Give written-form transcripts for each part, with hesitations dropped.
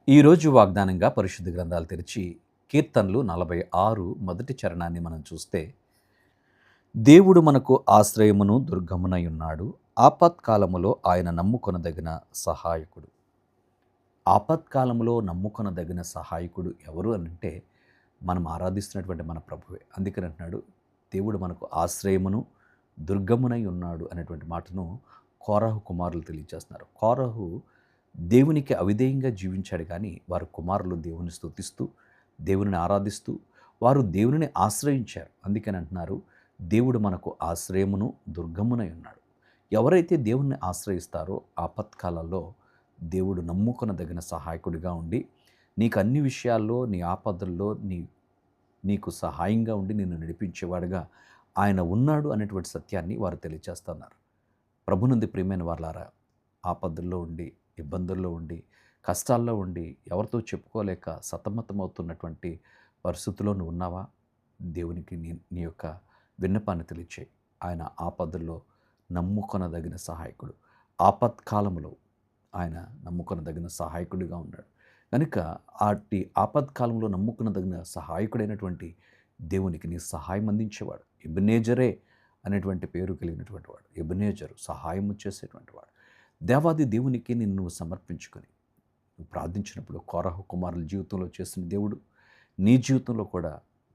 ఈరోజు వాగ్దానంగా పరిశుద్ధ గ్రంథాలు తెరిచి కీర్తనలు 46 మొదటి చరణాన్ని మనం చూస్తే, దేవుడు మనకు ఆశ్రయమును దుర్గమునై ఉన్నాడు, ఆపత్కాలములో ఆయన నమ్ముకొనదగిన సహాయకుడు. ఆపత్కాలంలో నమ్ముకొనదగిన సహాయకుడు ఎవరు అనంటే మనం ఆరాధిస్తున్నటువంటి మన ప్రభువే. అందుకని అంటున్నాడు, దేవుడు మనకు ఆశ్రయమును దుర్గమునై ఉన్నాడు అనేటువంటి మాటను కోరహు కుమారులు తెలియజేస్తున్నారు. కోరహు దేవునికి అవిధేయంగా జీవించాడు, కానీ వారి కుమారులు దేవుని స్తుతిస్తూ దేవునిని ఆరాధిస్తూ వారు దేవునిని ఆశ్రయించారు. అందుకని అంటున్నారు, దేవుడు మనకు ఆశ్రయమును దుర్గమునై ఉన్నాడు. ఎవరైతే దేవుణ్ణి ఆశ్రయిస్తారో ఆపత్కాలంలో దేవుడు నమ్ముకొనదగిన సహాయకుడిగా ఉండి నీకు అన్ని విషయాల్లో నీ ఆపదల్లో నీకు సహాయంగా ఉండి నిన్ను నడిపించేవాడుగా ఆయన ఉన్నాడు అనేటువంటి సత్యాన్ని వారు తెలియజేస్తున్నారు. ప్రభునందు ప్రియమైన వారలారా, ఆపదల్లో ఉండి, ఇబ్బందుల్లో ఉండి, కష్టాల్లో ఉండి, ఎవరితో చెప్పుకోలేక సతమతమవుతున్నటువంటి పరిస్థితుల్లో నువ్వు ఉన్నావా? దేవునికి నీ యొక్క విన్నపాన్ని తెలియచేయి. ఆయన ఆపదల్లో నమ్ముకొనదగిన సహాయకుడు. ఆపత్కాలంలో ఆయన నమ్ముకొనదగిన సహాయకుడిగా ఉన్నాడు. కనుక అట్టి ఆపత్కాలంలో నమ్ముకొనదగిన సహాయకుడైనటువంటి దేవునికి నీ సహాయం అందించేవాడు. ఎబెనేజరే అనేటువంటి పేరు కలిగినటువంటి వాడు. ఎబెనేజరు, సహాయము చేసేటువంటి వాడు. దేవాది దేవునికి నిన్ను సమర్పించుకొని నువ్వు ప్రార్థించినప్పుడు కోరహు కుమారుల జీవితంలో చేసిన దేవుడు నీ జీవితంలో కూడా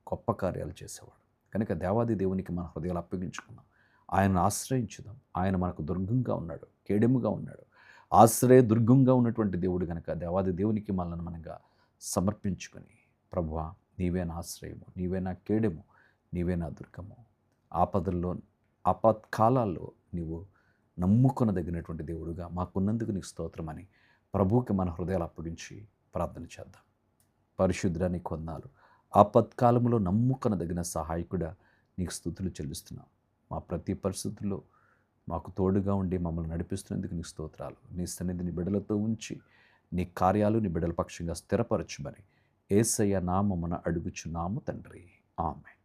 గొప్ప కార్యాలు చేసేవాడు. కనుక దేవాది దేవునికి మన హృదయాలు అప్పగించుకుందాం, ఆయనను ఆశ్రయించుదాం. ఆయన మనకు దుర్గంగా ఉన్నాడు, కేడెముగా ఉన్నాడు. ఆశ్రయ దుర్గంగా ఉన్నటువంటి దేవుడు కనుక దేవాది దేవునికి మనల్ని మనంగా సమర్పించుకొని, ప్రభువా నీవే నా ఆశ్రయము, నీవే నా కేడెము, నీవే నా దుర్గము, ఆపదల్లో ఆపత్కాలాల్లో నీవు నమ్ముకొనదగినటువంటి దేవుడుగా మాకున్నందుకు నీకు స్తోత్రమని ప్రభువుకి మన హృదయాలు అప్పగించి ప్రార్థన చేద్దాం. పరిశుద్ధుడా నీకు వందనాలు. ఆపత్కాలంలో నమ్ముకొనదగిన సహాయకుడా నీకు స్తుతులు చెల్లిస్తున్నాం. మా ప్రతి పరిస్థితుల్లో మాకు తోడుగా ఉండి మమ్మల్ని నడిపిస్తున్నందుకు నీకు స్తోత్రాలు. నీ సన్నిధిని బిడ్డలతో ఉంచి నీ కార్యాలు నీ బిడ్డల పక్షంగా స్థిరపరచుమని యేసయ్య నామమున అడుగుచున్నాము తండ్రి. ఆమేన్.